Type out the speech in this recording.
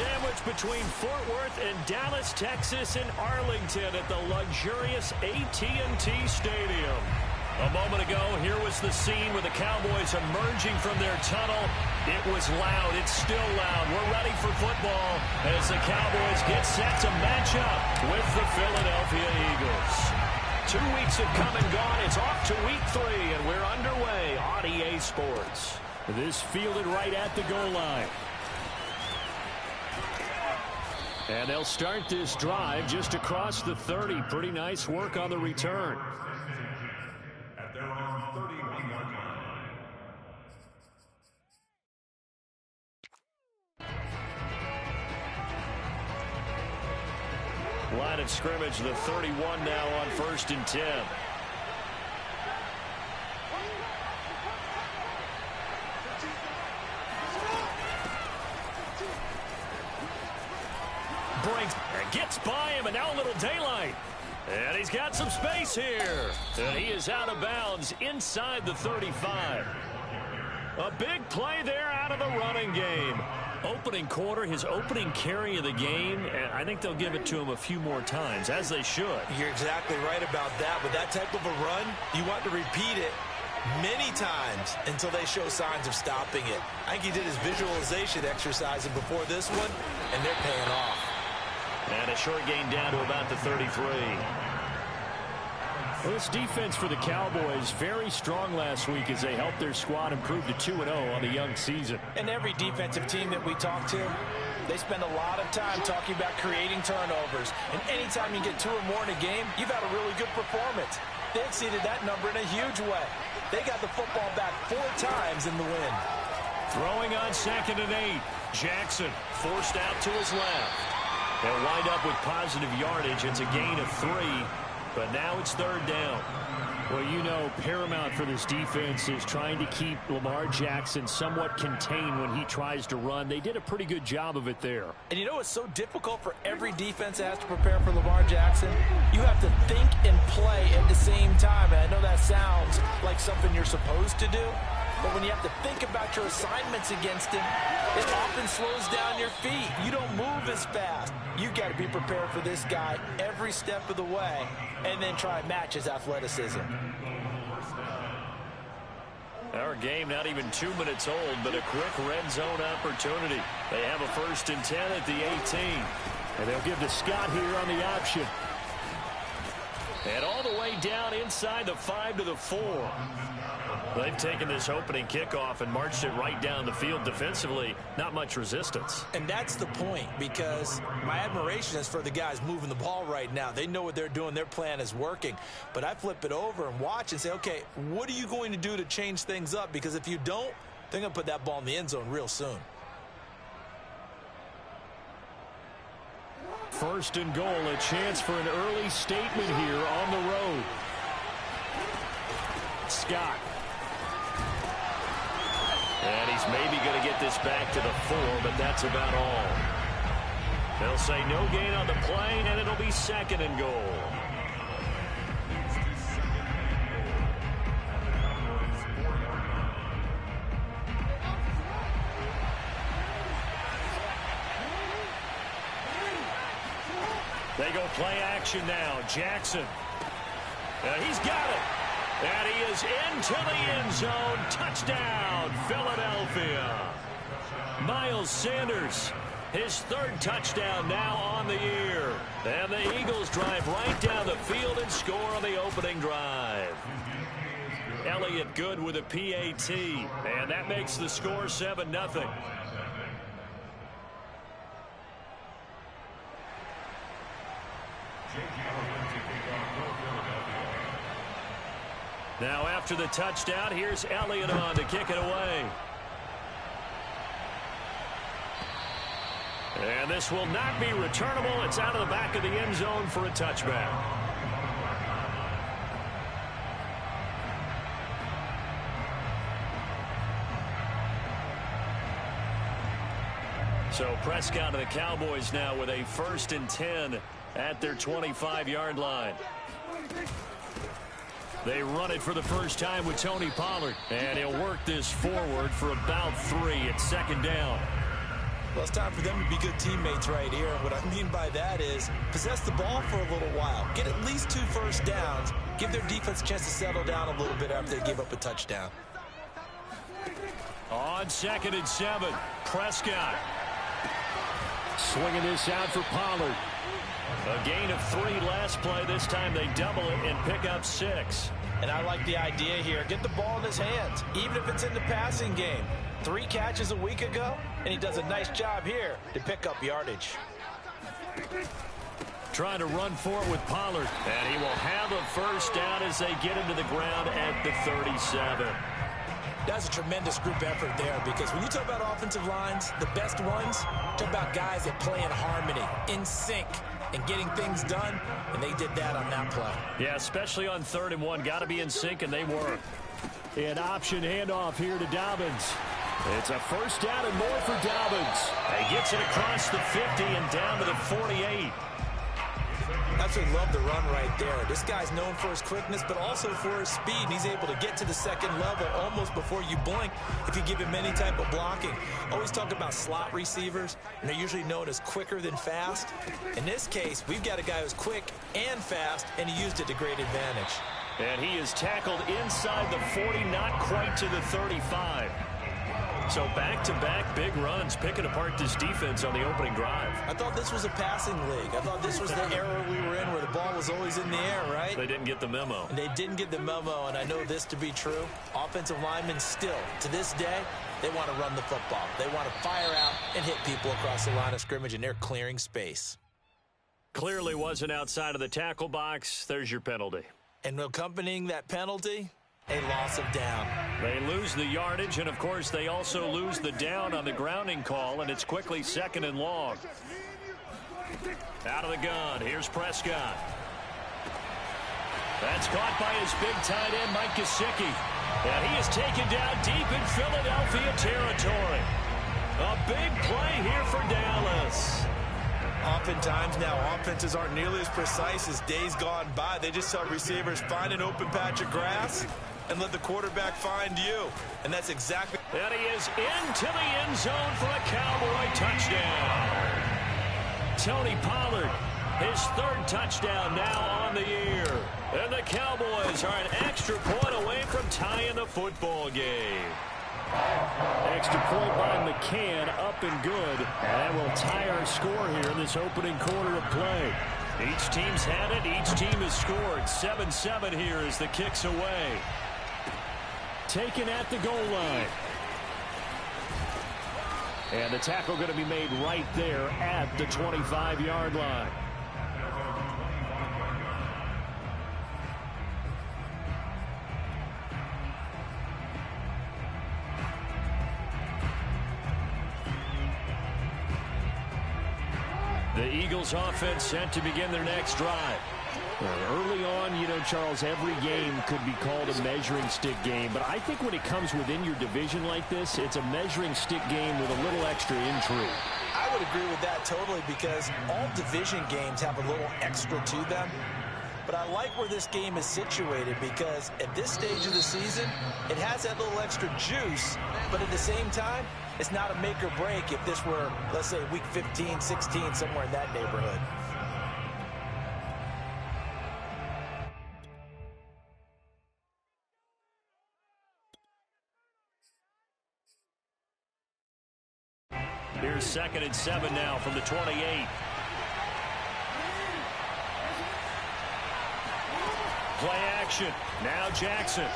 sandwiched between Fort Worth and Dallas, Texas, and Arlington at the luxurious AT&T Stadium. A moment ago, here was the scene with the Cowboys emerging from their tunnel. It was loud. It's still loud. We're ready for football as the Cowboys get set to match up with the Philadelphia Eagles. 2 weeks have come and gone. It's off to week 3, and we're underway on EA Sports. This fielded right at the goal line. And they'll start this drive just across the 30. Pretty nice work on the return. Line of scrimmage, the 31 now on 1st and 10. Brings and gets by him, and now a little daylight. And he's got some space here. And he is out of bounds inside the 35. A big play there out of the running game. Opening quarter, his opening carry of the game, and I think they'll give it to him a few more times, as they should. You're exactly right about that. With that type of a run, you want to repeat it many times until they show signs of stopping it. I think he did his visualization exercise before this one, and they're paying off. And a short gain down to about the 33. Well, this defense for the Cowboys very strong last week as they helped their squad improve to 2-0 on the young season. And every defensive team that we talk to, they spend a lot of time talking about creating turnovers. And anytime you get 2 or more in a game, you've had a really good performance. They exceeded that number in a huge way. They got the football back 4 times in the win. Throwing on 2nd and 8. Jackson forced out to his left. They'll wind up with positive yardage. It's a gain of 3. But now it's 3rd down. Well, you know, paramount for this defense is trying to keep Lamar Jackson somewhat contained when he tries to run. They did a pretty good job of it there. And you know it's so difficult for every defense that has to prepare for Lamar Jackson? You have to think and play at the same time. And I know that sounds like something you're supposed to do. But when you have to think about your assignments against him, it often slows down your feet. You don't move as fast. You've got to be prepared for this guy every step of the way and then try and match his athleticism. Our game not even 2 minutes old, but a quick red zone opportunity. They have a 1st and 10 at the 18. And they'll give to Scott here on the option. And all the way down inside the 5 to the 4. They've taken this opening kickoff and marched it right down the field defensively. Not much resistance. And that's the point, because my admiration is for the guys moving the ball right now. They know what they're doing. Their plan is working. But I flip it over and watch and say, okay, what are you going to do to change things up? Because if you don't, they're going to put that ball in the end zone real soon. 1st and goal, a chance for an early statement here on the road. Scott. And he's maybe going to get this back to the 4, but that's about all. They'll say no gain on the play, and it'll be 2nd and goal. They go play action now. Jackson. He's got it. And he is into the end zone. Touchdown, Philadelphia. Miles Sanders, his 3rd touchdown now on the year. And the Eagles drive right down the field and score on the opening drive. Elliott good with a PAT. And that makes the score 7-0. Now after the touchdown, here's Elliott on to kick it away. And this will not be returnable. It's out of the back of the end zone for a touchback. So Prescott and the Cowboys now with a 1st and 10 at their 25-yard line. They run it for the first time with Tony Pollard. And he'll work this forward for about 3 at 2nd down. Well, it's time for them to be good teammates right here. And what I mean by that is possess the ball for a little while. Get at least 2 first downs. Give their defense a chance to settle down a little bit after they give up a touchdown. On 2nd and 7, Prescott. Swinging this out for Pollard. A gain of 3 last play. This time they double it and pick up 6. And I like the idea here. Get the ball in his hands, even if it's in the passing game. 3 catches a week ago, and he does a nice job here to pick up yardage. Trying to run for it with Pollard. And he will have a first down as they get into the ground at the 37. That's a tremendous group effort there, because when you talk about offensive lines, the best ones, talk about guys that play in harmony, in sync, and getting things done, and they did that on that play. Yeah, especially on 3rd and 1. Got to be in sync, and they were. An option handoff here to Dobbins. It's a first down and more for Dobbins. He gets it across the 50 and down to the 48. Absolutely love the run right there. This guy's known for his quickness, but also for his speed. And he's able to get to the 2nd level almost before you blink if you give him any type of blocking. Always talk about slot receivers, and they're usually known as quicker than fast. In this case, we've got a guy who's quick and fast, and he used it to great advantage. And he is tackled inside the 40, not quite to the 35. So back-to-back big runs, picking apart this defense on the opening drive. I thought this was a passing league. I thought this was the era we were in where the ball was always in the air, right? They didn't get the memo. And they didn't get the memo, and I know this to be true. Offensive linemen still, to this day, they want to run the football. They want to fire out and hit people across the line of scrimmage, and they're clearing space. Clearly wasn't outside of the tackle box. There's your penalty. And accompanying that penalty, a loss of down. They lose the yardage, and, of course, they also lose the down on the grounding call, and it's quickly 2nd and long. Out of the gun, here's Prescott. That's caught by his big tight end, Mike Gesicki. And he is taken down deep in Philadelphia territory. A big play here for Dallas. Oftentimes now, offenses aren't nearly as precise as days gone by. They just tell receivers, find an open patch of grass and let the quarterback find you. And that's exactly... And he is into the end zone for a Cowboy touchdown. Tony Pollard, his 3rd touchdown now on the year. And the Cowboys are an extra point away from tying the football game. Extra point by McCann, up and good. And that will tie our score here in this opening quarter of play. Each team's had it. Each team has scored. 7-7 here as the kick's away. Taken at the goal line. And the tackle going to be made right there at the 25-yard line. The Eagles offense set to begin their next drive. Early on, you know, Charles, every game could be called a measuring stick game. But I think when it comes within your division like this, it's a measuring stick game with a little extra intrigue. I would agree with that totally, because all division games have a little extra to them. But I like where this game is situated, because at this stage of the season, it has that little extra juice. But at the same time, it's not a make or break if this were, let's say, week 15, 16, somewhere in that neighborhood. Here's 2nd and 7 now from the 28. Play action. Now Jackson.